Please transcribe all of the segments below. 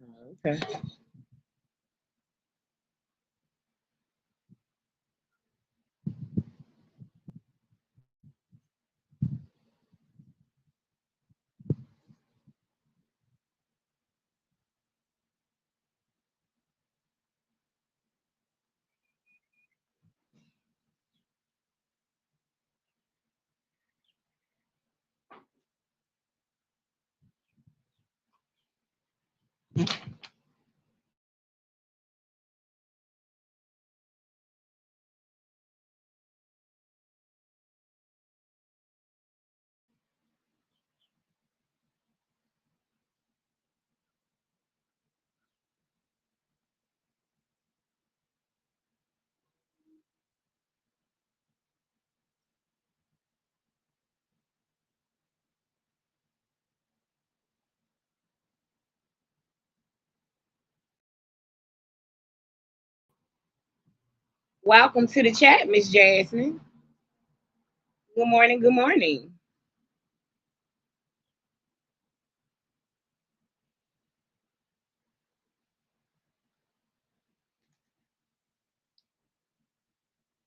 Okay. Welcome to the chat, Miss Jasmine. Good morning. Good morning.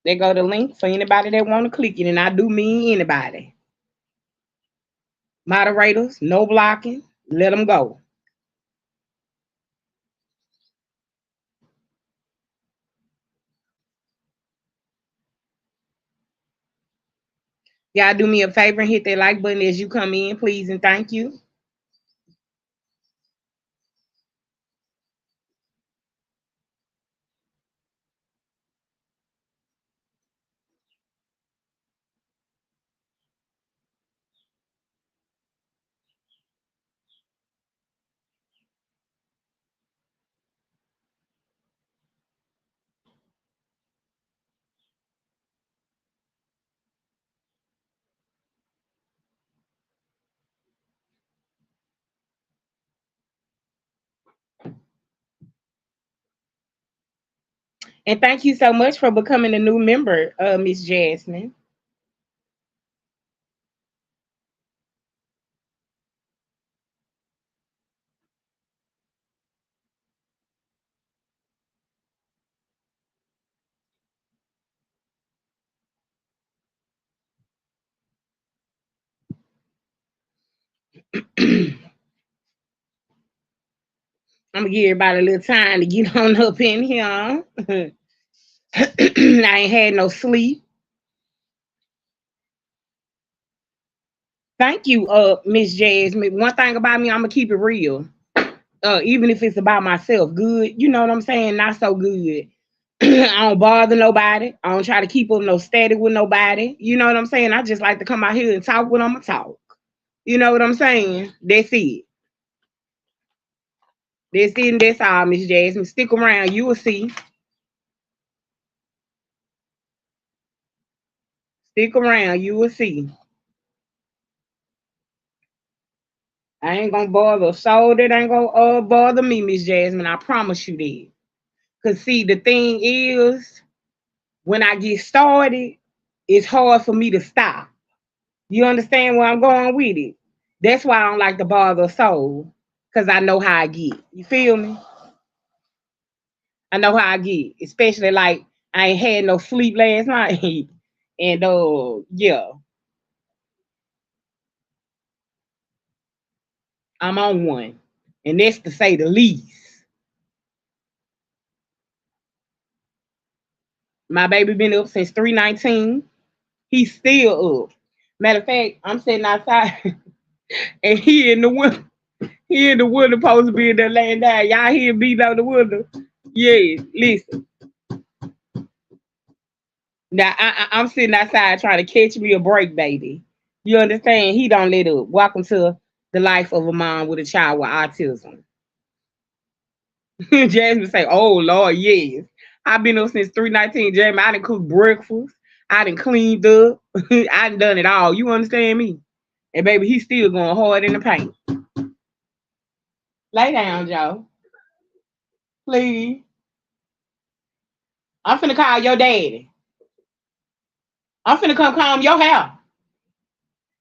There go the link for anybody that want to click it, and I do mean anybody. Moderators, no blocking. Let them go. Y'all do me a favor and hit that like button as you come in, please, and thank you. And thank you so much for becoming a new member, Miss Jasmine. I'm gonna give everybody a little time to get on up in here. I ain't had no sleep. Thank you, Miss Jasmine. One thing about me, I'm gonna keep it real. Even if it's about myself, good. You know what I'm saying? Not so good. I don't bother nobody. I don't try to keep up no static with nobody. You know what I'm saying? I just like to come out here and talk when I'm gonna talk. You know what I'm saying? That's it. That's it and that's all, Miss Jasmine. Stick around, you will see. Stick around, you will see. I ain't gonna bother a soul that ain't gonna bother me, Miss Jasmine. I promise you that. Cause see, the thing is, when I get started, it's hard for me to stop. You understand where I'm going with it? That's why I don't like to bother a soul. Cause I know how I get. You feel me? I know how I get. Especially like I ain't had no sleep last night. And yeah, I'm on one. And that's to say the least. My baby been up since 3:19. He's still up. Matter of fact, I'm sitting outside and he in the window. He in the window supposed to be in there laying down. Y'all hear me out the window? Yeah, listen. Now I'm sitting outside trying to catch me a break, baby. You understand? He don't let up. Welcome to the life of a mom with a child with autism. Jasmine say, "Oh Lord, yes. I've been up since 3:19. Jasmine, I done cooked breakfast. I done cleaned up. I done done it all. You understand me? And baby, he's still going hard in the paint. Lay down, Joe. Please. I'm finna call your daddy. I'm finna come calm your hair.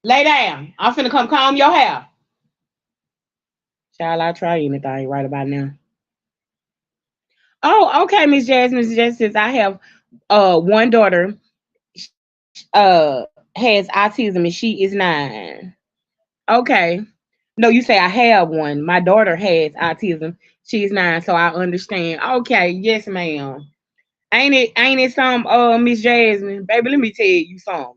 Lay down. I'm finna come calm your hair. Child, I try anything right about now. Oh, okay, Miss Jasmine. Miss Jasmine says I have one daughter has autism and she is 9. Okay. No, you say I have one. My daughter has autism. She's 9, so I understand. Okay, yes, ma'am. Ain't it some Miss Jasmine? Baby, let me tell you something.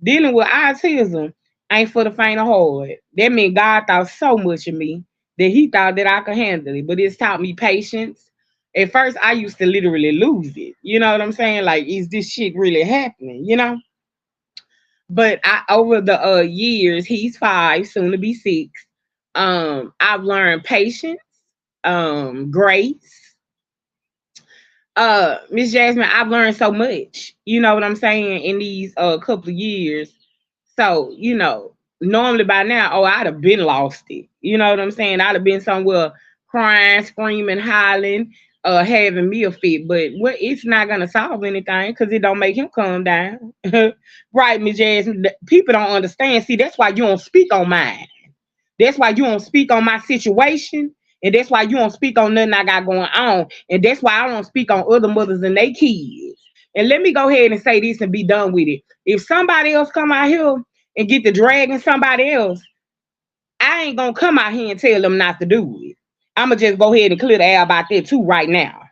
Dealing with autism ain't for the faint of heart. That means God thought so much of me that he thought that I could handle it. But it's taught me patience. At first I used to literally lose it. You know what I'm saying? Like, is this shit really happening? But I over the years, he's 5, soon to be 6. I've learned patience, grace. Miss Jasmine, I've learned so much. You know what I'm saying, in these couple of years. So, normally by now, oh, I'd have been lost it. You know what I'm saying? I'd have been somewhere crying, screaming, hollering, having me a fit. But it's not gonna solve anything because it don't make him calm down. Right, Miss Jasmine? People don't understand. See, that's why you don't speak on mine. That's why you don't speak on my situation. And that's why you don't speak on nothing I got going on. And that's why I don't speak on other mothers and their kids. And let me go ahead and say this and be done with it. If somebody else come out here and get to dragging somebody else, I ain't gonna come out here and tell them not to do it. I'ma just go ahead and clear the air about that too right now.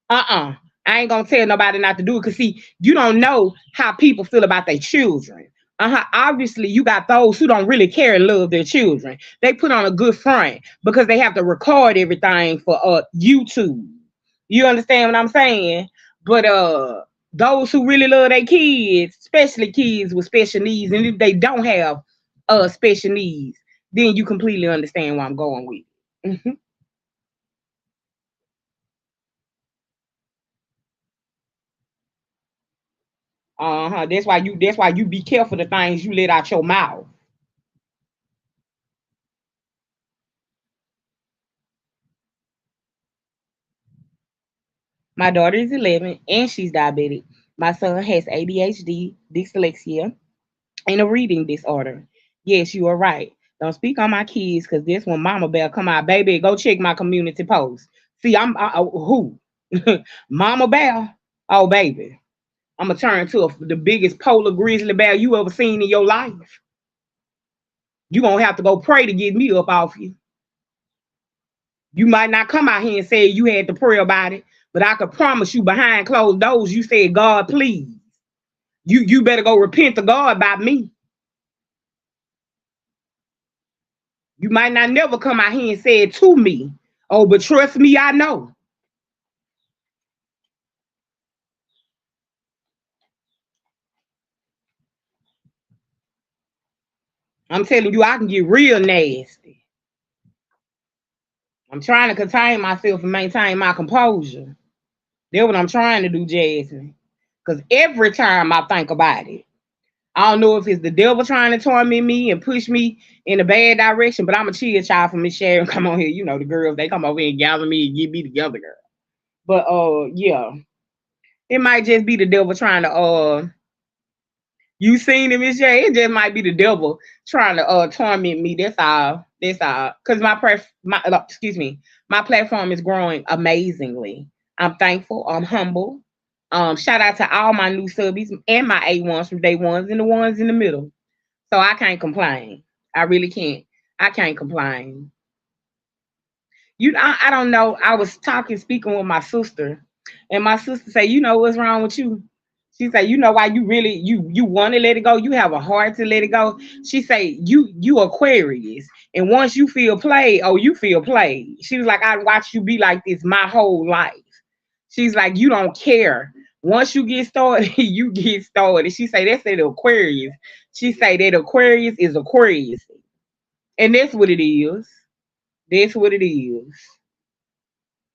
Uh-uh. I ain't gonna tell nobody not to do it because see, you don't know how people feel about their children. Obviously, you got those who don't really care and love their children. They put on a good front because they have to record everything for YouTube. You understand what I'm saying? But those who really love their kids, especially kids with special needs, and if they don't have special needs, then you completely understand where I'm going with it. Uh-huh. That's why you be careful the things you let out your mouth. My daughter is 11 and she's diabetic. My son has ADHD, dyslexia, and a reading disorder. Yes, you are right. Don't speak on my kids because this one Mama Bear come out, baby. Go check my community post. See, who? Mama Bear. Oh, baby. I'm gonna turn to the biggest polar grizzly bear you ever seen in your life. You gonna have to go pray to get me up off you. You might not come out here and say you had to pray about it, but I could promise you behind closed doors, you said, God, please. You better go repent to God about me. You might not never come out here and say it to me. Oh, but trust me, I know. I'm telling you, I can get real nasty. I'm trying to contain myself and maintain my composure. That's what I'm trying to do, Jasmine. Because every time I think about it, I don't know if it's the devil trying to torment me and push me in a bad direction, but I'm a chill child from Miss Sharon. Come on here, the girls, they come over here and gather me and get me together, girl. But yeah, it might just be the devil trying to you seen it, Miss J. It just might be the devil trying to torment me. That's all. That's all. Cause excuse me, my platform is growing amazingly. I'm thankful. I'm humble. Shout out to all my new subbies and my A1s from day ones and the ones in the middle. So I can't complain. I really can't. I can't complain. I don't know. I was speaking with my sister, and my sister said, "You know what's wrong with you?" She said, "You know why you really you want to let it go? You have a heart to let it go." She said, "You Aquarius, and once you feel played, oh, you feel played." She was like, "I watched you be like this my whole life." She's like, "You don't care. Once you get started, you get started." She say, "That's the Aquarius." She say that Aquarius is Aquarius, and that's what it is. That's what it is.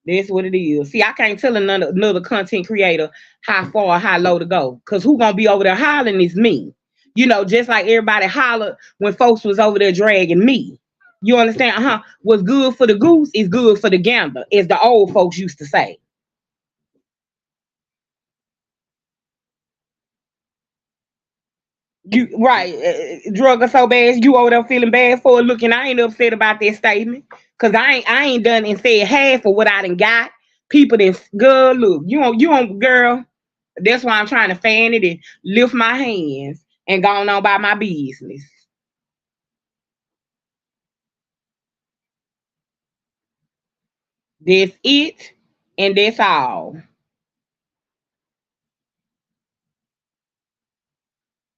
That's what it is. See, I can't tell another content creator how far or how low to go. Cause who gonna be over there hollering is me. Just like everybody hollered when folks was over there dragging me. You understand? What's good for the goose is good for the gander, as the old folks used to say. You right, drug her so bad you over there feeling bad for it. Looking, I ain't upset about that statement because I ain't done and said half of what I done got. People that girl, look, you on girl. That's why I'm trying to fan it and lift my hands and go on by my business. That's it, and that's all.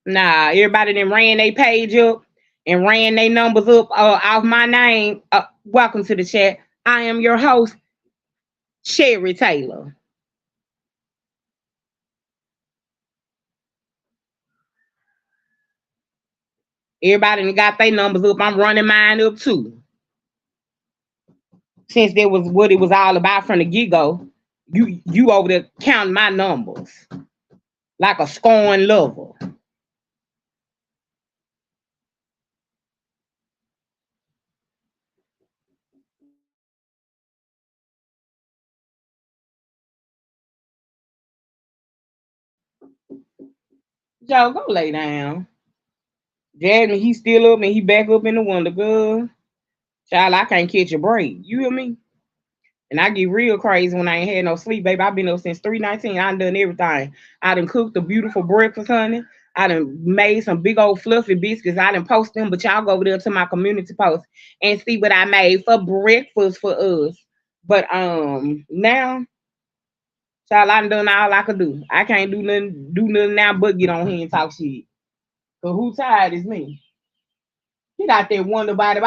Nah, everybody that ran their page up and ran their numbers up off my name. Welcome to the chat. I am your host, Sherry Taylor. Everybody that got their numbers up, I'm running mine up too. Since that was what it was all about from the get go, you over there counting my numbers like a scorn lover. Joe, go lay down. Jasmine, he still up and he back up in the window, girl. Child, I can't catch a break. You hear me? And I get real crazy when I ain't had no sleep, baby. I've been up since 3:19. I done everything. I done cooked a beautiful breakfast, honey. I done made some big old fluffy biscuits. I done post them, but y'all go over there to my community post and see what I made for breakfast for us. But now, child, I done all I could do. I can't do nothing now but get on here and talk shit. Cause who tired is me? Get out there wonder about it.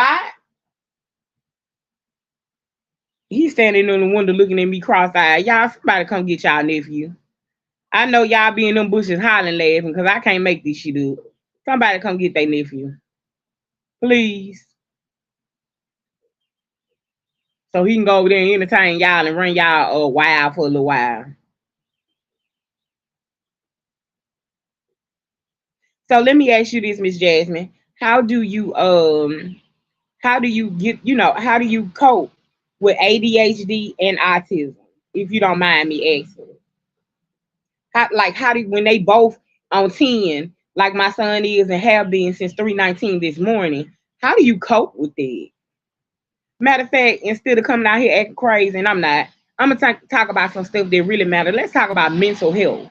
He's standing in the window looking at me cross-eyed. Y'all, somebody come get y'all nephew. I know y'all be in them bushes hollering laughing because I can't make this shit up. Somebody come get their nephew. Please. So he can go over there and entertain y'all and run y'all wild for a little while. So let me ask you this, Miss Jasmine. How do you cope with ADHD and autism? If you don't mind me asking. How do when they both on 10, like my son is and have been since 3:19 this morning, how do you cope with that? Matter of fact, instead of coming out here acting crazy, and I'm not, I'm gonna talk about some stuff that really matter. Let's talk about mental health.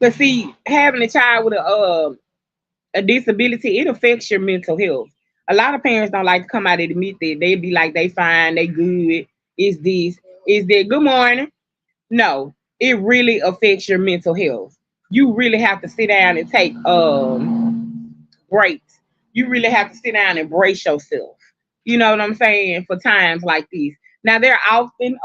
Cause see, having a child with a disability, it affects your mental health. A lot of parents don't like to come out and admit that. They be like, they fine, they good. Is this? Is that? Good morning. No, it really affects your mental health. You really have to sit down and take breaks. You really have to sit down and brace yourself. You know what I'm saying? For times like these. Now they're often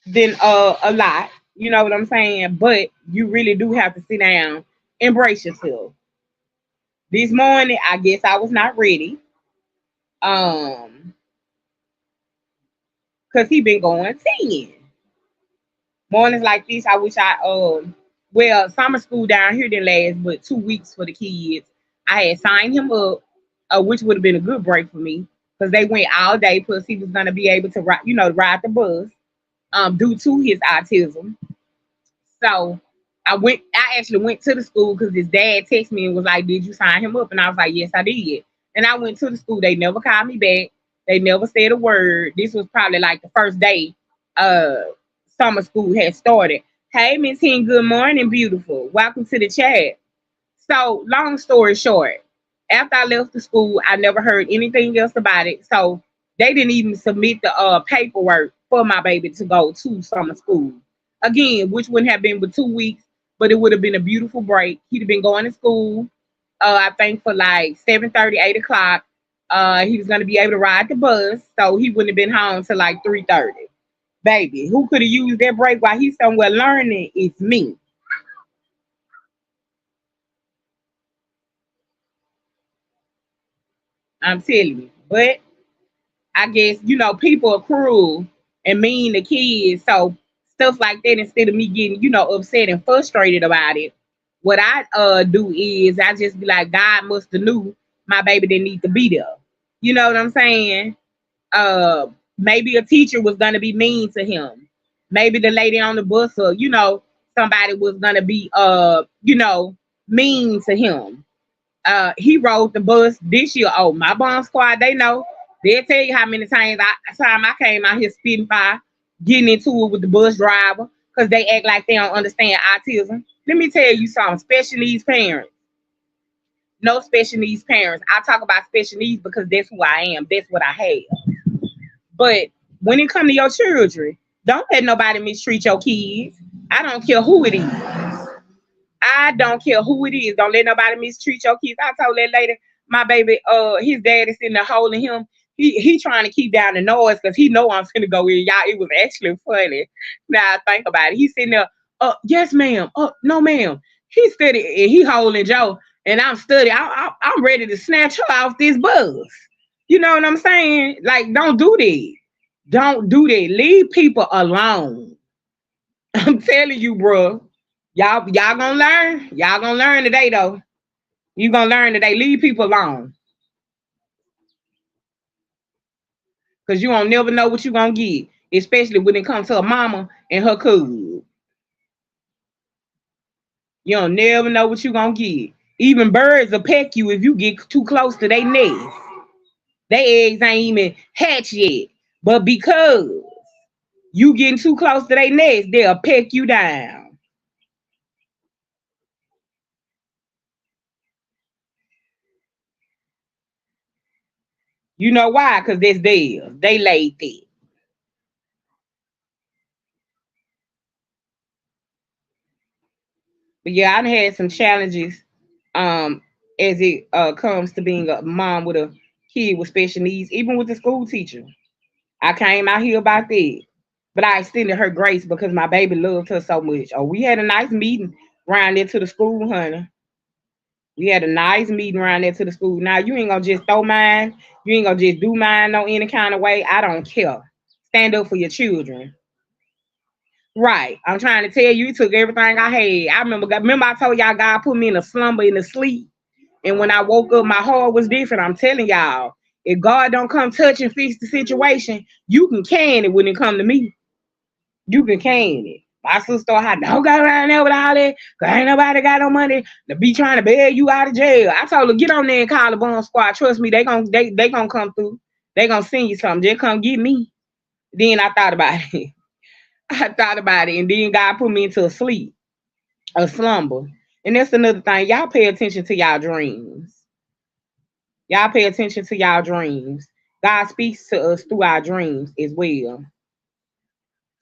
than a lot. You know what I'm saying? But you really do have to sit down and brace yourself. This morning, I guess I was not ready. Cause he been going 10. Mornings like this, I wish well, summer school down here didn't last but 2 weeks for the kids. I had signed him up, which would have been a good break for me because they went all day. Plus, he was gonna be able to ride the bus, due to his autism. So I actually went to the school because his dad texted me and was like, "Did you sign him up?" And I was like, "Yes, I did." And I went to the school. They never called me back. They never said a word. This was probably like the first day uh summer school had started. Hey, Miss Hen, good morning, beautiful. Welcome to the chat. So, long story short, after I left the school, I never heard anything else about it. So they didn't even submit the paperwork for my baby to go to summer school. Again, which wouldn't have been but 2 weeks, but it would have been a beautiful break. He'd have been going to school, I think for like 7:30, 8 o'clock. He was gonna be able to ride the bus, so he wouldn't have been home till like 3:30. Baby, who could have used that break while he's somewhere learning? It's me. I'm telling you. But I guess, people are cruel and mean to kids. So stuff like that, instead of me getting, upset and frustrated about it, what I do is I just be like, God must have knew my baby didn't need to be there. You know what I'm saying? Uh Maybe a teacher was gonna be mean to him. Maybe the lady on the bus or, somebody was gonna be mean to him. He rode the bus this year. Oh, my bomb squad, they know. They'll tell you how many time I came out here spitting fire, getting into it with the bus driver, because they act like they don't understand autism. Let me tell you something. Special needs parents, no special needs parents. I talk about special needs because that's who I am. That's what I have. But when it comes to your children, don't let nobody mistreat your kids. I don't care who it is. I don't care who it is. Don't let nobody mistreat your kids. I told that lady, my baby, his dad is sitting there holding him. He trying to keep down the noise because he know I'm finna go in. Y'all, it was actually funny. Now I think about it. He's sitting there, yes, ma'am. No, ma'am. He steady and he holding Joe, and I'm studying. I'm ready to snatch her off this bus. You know what I'm saying? Like, don't do that. Don't do that. Leave people alone. I'm telling you, bro. Y'all gonna learn. Y'all gonna learn today, though. You gonna learn today. Leave people alone, cause you don't never know what you gonna get, especially when it comes to a mama and her cub. You don't never know what you gonna get. Even birds will peck you if you get too close to their nest. Their eggs ain't even hatched yet, but because you getting too close to their nest, they'll peck you down. You know why? Cause that's theirs. They laid there. But yeah, I've had some challenges um as it comes to being a mom with a kid with special needs, even with the school teacher. I came out here about that. But I extended her grace because my baby loved her so much. Oh, we had a nice meeting around there to the school, honey. We had a nice meeting around there to the school. Now you ain't gonna just throw mine. You ain't gonna just do mine no any kind of way. I don't care. Stand up for your children. Right. I'm trying to tell you, he took everything I had. Remember I told y'all God put me in a slumber in a sleep. And when I woke up, my heart was different. I'm telling y'all, if God don't come touch and fix the situation, you can it when it come to me. You can it. My sister had don't go around there with all that, cause ain't nobody got no money to be trying to bail you out of jail. I told her, get on there and call the bomb squad. Trust me, they gonna come through. They gonna send you something. Just come get me. Then I thought about it. I thought about it, and then God put me into a sleep, a slumber. And that's another thing. Y'all pay attention to y'all dreams. Y'all pay attention to y'all dreams. God speaks to us through our dreams as well.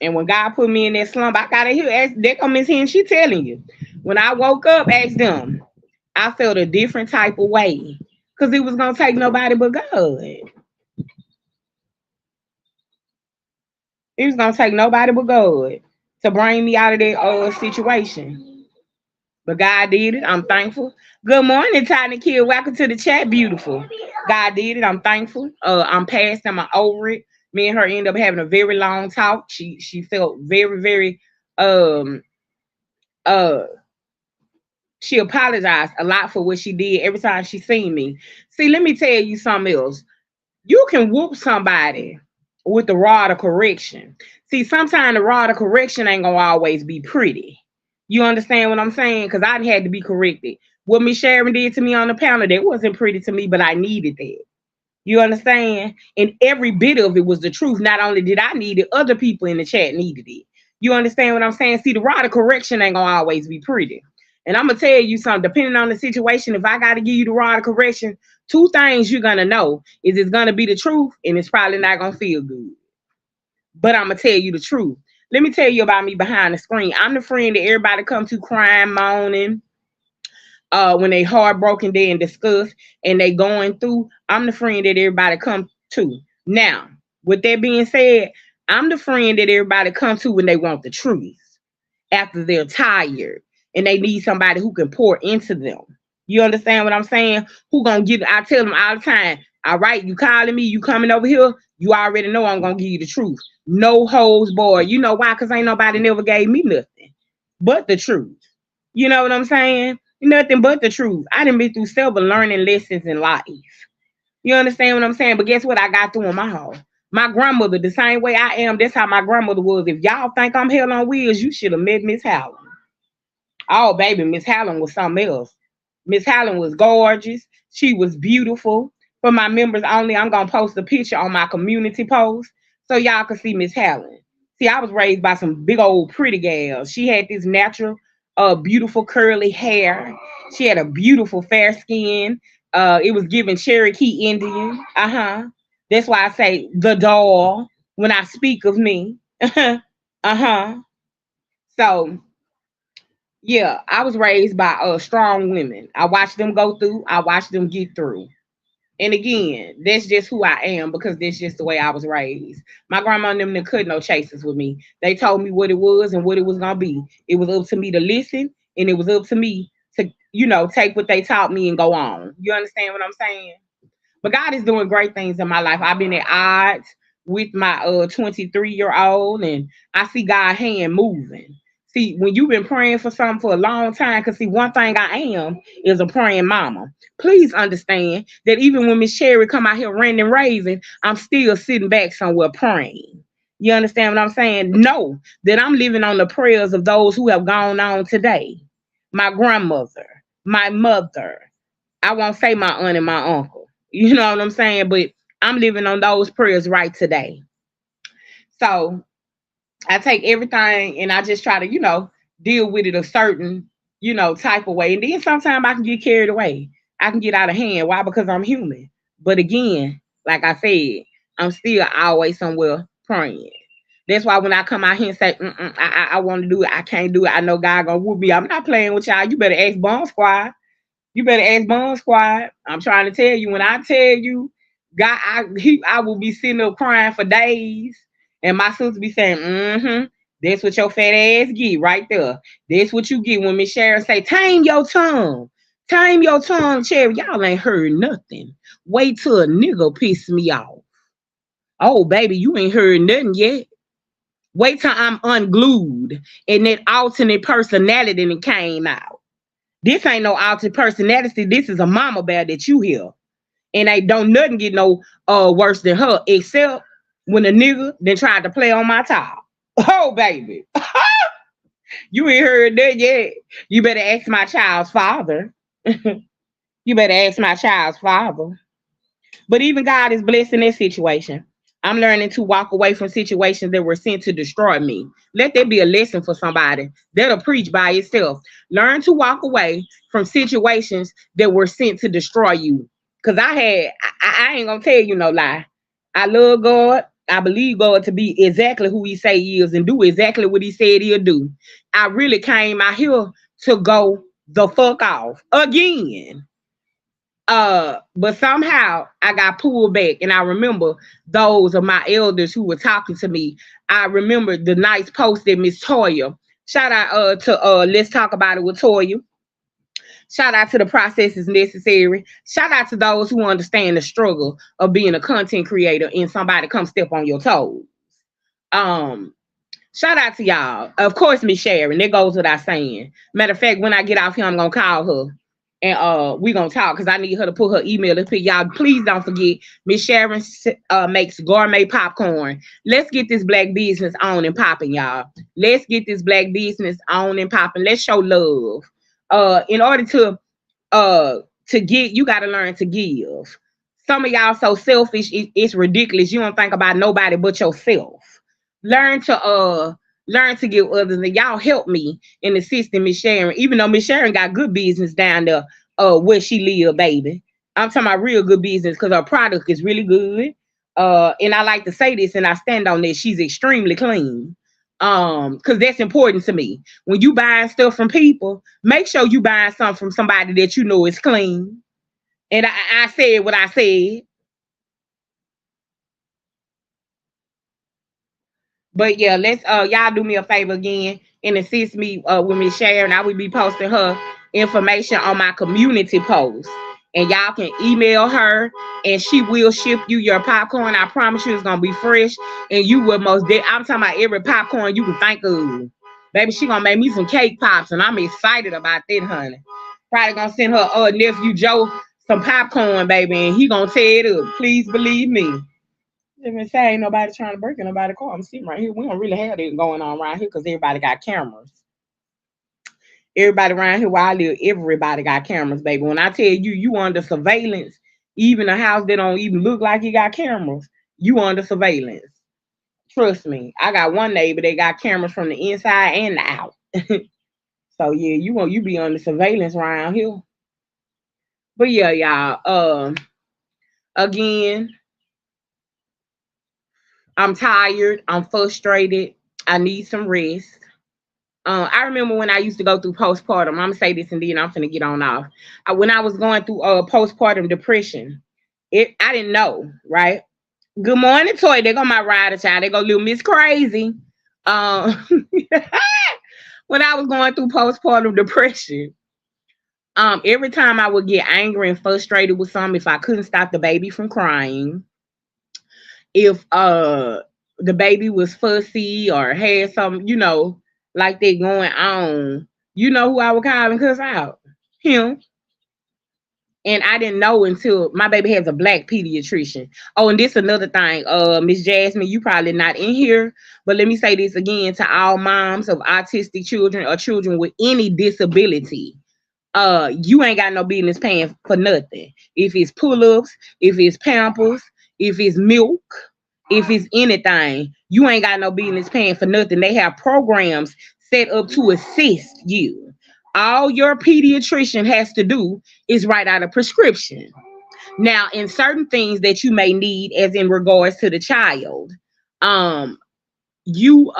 And when God put me in that slump, I gotta hear. There come Miss Hen, she telling you. When I woke up, ask them. I felt a different type of way, cause it was gonna take nobody but God. It was gonna take nobody but God to bring me out of that situation. But God did it. I'm thankful. Good morning, Tiny Kid. Welcome to the chat, beautiful. God did it. I'm thankful. I'm past them. I'm over it. Me and her ended up having a very long talk. She felt very, very um uh she apologized a lot for what she did every time she seen me. See, let me tell you something else. You can whoop somebody with the rod of correction. See, sometimes the rod of correction ain't gonna always be pretty. You understand what I'm saying? Because I had to be corrected. What Miss Sharon did to me on the panel, that wasn't pretty to me, but I needed that. You understand? And every bit of it was the truth. Not only did I need it, other people in the chat needed it. You understand what I'm saying? See, the rod of correction ain't gonna always be pretty. And I'm gonna tell you something, depending on the situation, if I gotta give you the rod of correction, two things you're gonna know is it's gonna be the truth and it's probably not gonna feel good. But I'm gonna tell you the truth. Let me tell you about me behind the screen. I'm the friend that everybody come to crying, moaning, when they heartbroken, they in disgust, and they going through. I'm the friend that everybody come to. Now, with that being said, I'm the friend that everybody come to when they want the truth after they're tired and they need somebody who can pour into them. You understand what I'm saying? Who gonna give? I tell them all the time. All right, you calling me, you coming over here. You already know I'm gonna give you the truth. No holes boy. You know why? Cause ain't nobody never gave me nothing but the truth. You know what I'm saying? Nothing but the truth. I done been through several learning lessons in life. You understand what I'm saying? But guess what? I got through in my house. My grandmother, the same way I am, that's how my grandmother was. If y'all think I'm hell on wheels, you should have met Miss Howard. Oh, baby, Miss Hallen was something else. Miss Hallen was gorgeous. She was beautiful. For my members only, I'm gonna post a picture on my community post so y'all can see Miss Hallen. See, I was raised by some big old pretty gals. She had this natural, beautiful curly hair. She had a beautiful fair skin. It was giving Cherokee Indian. That's why I say the doll when I speak of me. uh-huh. So yeah, I was raised by strong women. I watched them go through. I watched them get through. And again, that's just who I am because that's just the way I was raised. My grandma and them didn't cut no chases with me. They told me what it was and what it was gonna be. It was up to me to listen, and it was up to me to, take what they taught me and go on. You understand what I'm saying? But God is doing great things in my life. I've been at odds with my 23-year-old, and I see God's hand moving. See, when you've been praying for something for a long time, because see, one thing I am is a praying mama. Please understand that even when Miss Sherry come out here ranting and raving, I'm still sitting back somewhere praying. You understand what I'm saying? Know that I'm living on the prayers of those who have gone on today. My grandmother, my mother, I won't say my aunt and my uncle. You know what I'm saying? But I'm living on those prayers right today. So I take everything and I just try to, deal with it a certain, type of way. And then sometimes I can get carried away. I can get out of hand. Why? Because I'm human. But again, like I said, I'm still always somewhere praying. That's why when I come out here and say, I want to do it, I can't do it. I know God gonna whoop me. I'm not playing with y'all. You better ask Bomb Squad. You better ask Bone Squad. I'm trying to tell you. When I tell you, God, I will be sitting up crying for days, and my sister be saying, That's what your fat ass get right there. That's what you get when Miss Sharon say, tame your tongue. Tame your tongue, Cherry. Y'all ain't heard nothing. Wait till a nigga piss me off. Oh, baby, you ain't heard nothing yet. Wait till I'm unglued and that alternate personality that came out. This ain't no altered personality. This is a mama bear that you hear. And they don't nothing get no worse than her, except when a nigga then tried to play on my top. Oh, baby. You ain't heard that yet. You better ask my child's father. You better ask my child's father. But even God is blessing that situation. I'm learning to walk away from situations that were sent to destroy me. Let that be a lesson for somebody. That'll preach by itself. Learn to walk away from situations that were sent to destroy you. Cause I ain't gonna tell you no lie. I love God. I believe God to be exactly who He say He is and do exactly what He said He'll do. I really came out here to go the fuck off again. But somehow I got pulled back, and I remember those of my elders who were talking to me. I remember the nice post that Miss Toya. Shout out to Let's Talk About It with Toya. Shout out to the process is necessary. Shout out to those who understand the struggle of being a content creator and somebody come step on your toes. Um, Shout out to y'all. Of course, Miss Sharon. That goes without saying. Matter of fact, when I get off here, I'm gonna call her and we gonna talk because I need her to put her email and pick y'all. Please don't forget, Miss Sharon makes gourmet popcorn. Let's get this black business on and popping, y'all. Let's get this black business on and popping. Let's show love. In order uh to get, you gotta learn to give. Some of y'all so selfish, it's ridiculous. You don't think about nobody but yourself. Learn to learn to give others, and y'all help me in assisting Miss Sharon. Even though Miss Sharon got good business down there where she live, baby. I'm talking about real good business because her product is really good. And I like to say this and I stand on this. She's extremely clean. Because that's important to me. When you buying stuff from people, make sure you buying something from somebody that you know is clean. And I said what I said. But yeah, let's y'all do me a favor again and assist me with Miss Sharon. I will be posting her information on my community post. And y'all can email her and she will ship you your popcorn. I promise you it's gonna be fresh. And you will I'm talking about every popcorn you can think of. Baby, she gonna make me some cake pops and I'm excited about that, honey. Probably gonna send her nephew Joe some popcorn, baby, and he gonna tear it up. Please believe me. Let me say, ain't nobody trying to break in nobody's car. I'm sitting right here. We don't really have it going on around here because everybody got cameras. Everybody around here where I live, everybody got cameras, baby. When I tell you, you under surveillance, even a house that don't even look like it got cameras, you under surveillance. Trust me. I got one neighbor that got cameras from the inside and the out. So yeah, you be under surveillance around here. But yeah, y'all. Again, I'm tired. I'm frustrated. I need some rest. I remember when I used to go through postpartum. I'm gonna say this and then I'm gonna get on off. When I was going through postpartum depression, I didn't know, right? Good morning, Toy. They go my rider child. They go little Miss Crazy. When I was going through postpartum depression, every time I would get angry and frustrated with something, if I couldn't stop the baby from crying, if the baby was fussy or had some, like that going on, you know who I would call and cuss out? Him. And I didn't know until my baby has a black pediatrician. Oh, and this another thing, Miss Jasmine, you probably not in here, but let me say this again to all moms of autistic children or children with any disability. You ain't got no business paying for nothing. If it's pull-ups, if it's pampers, if it's milk, if it's anything, you ain't got no business paying for nothing. They have programs set up to assist you. All your pediatrician has to do is write out a prescription. Now, in certain things that you may need, as in regards to the child, um, you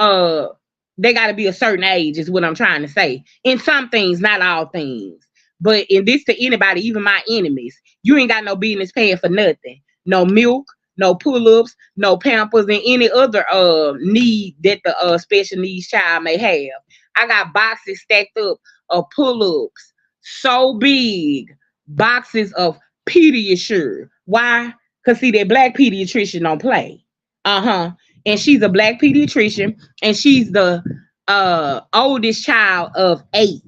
they got to be a certain age, is what I'm trying to say. In some things, not all things. But in this, to anybody, even my enemies, you ain't got no business paying for nothing. No milk, no pull-ups, no pampers, and any other need that the special needs child may have. I got boxes stacked up of pull-ups, so big, boxes of Pediasure. Why? Because see, that black pediatrician don't play. Uh-huh. And she's a black pediatrician, and she's the oldest child of 8.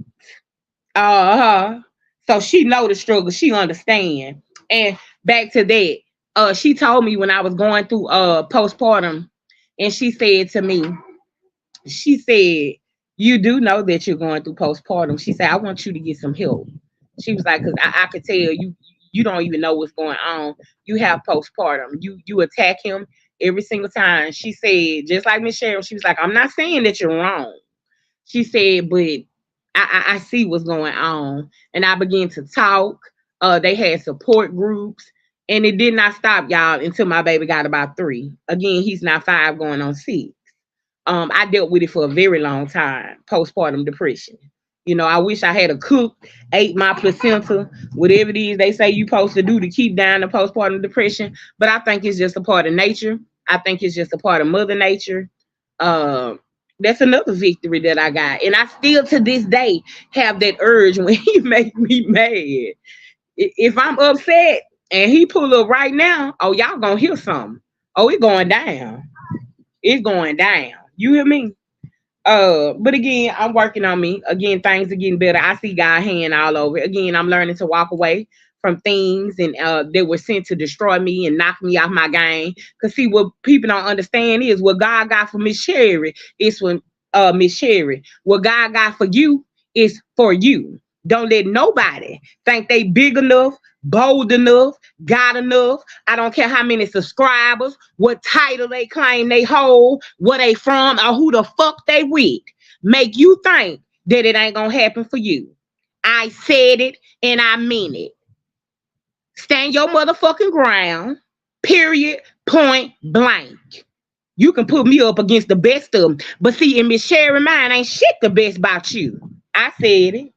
Uh-huh. So she know the struggle. She understand. And back to that, she told me when I was going through postpartum, and she said to me, she said, "You do know that you're going through postpartum." She said, "I want you to get some help." She was like, "Because I could tell you don't even know what's going on. You have postpartum. You attack him every single time." She said, just like Miss Cheryl, she was like, "I'm not saying that you're wrong." She said, "But I see what's going on." And I began to talk. They had support groups. And it did not stop, y'all, until my baby got about 3. Again, he's not 5 going on 6. I dealt with it for a very long time, postpartum depression. I wish I had a cook, ate my placenta, whatever it is they say you supposed to do to keep down the postpartum depression. But I think it's just a part of nature. I think it's just a part of Mother Nature. Uh, that's another victory that I got. And I still to this day have that urge when he make me mad. If I'm upset and he pull up right now, oh, y'all gonna hear something. Oh, it's going down. It's going down. You hear me? But again, I'm working on me. Again, things are getting better. I see God hand all over. Again, I'm learning to walk away from things and that were sent to destroy me and knock me off my game. Cause see, what people don't understand is what God got for Miss Sherry is for Miss Sherry. What God got for you is for you. Don't let nobody think they big enough, bold enough, got enough. I don't care how many subscribers, what title they claim they hold, where they from, or who the fuck they with. Make you think that it ain't gonna happen for you. I said it and I mean it. Stand your motherfucking ground. Period. Point blank. You can put me up against the best of them. But see, in Miss Sherry mind ain't shit the best about you. I said it.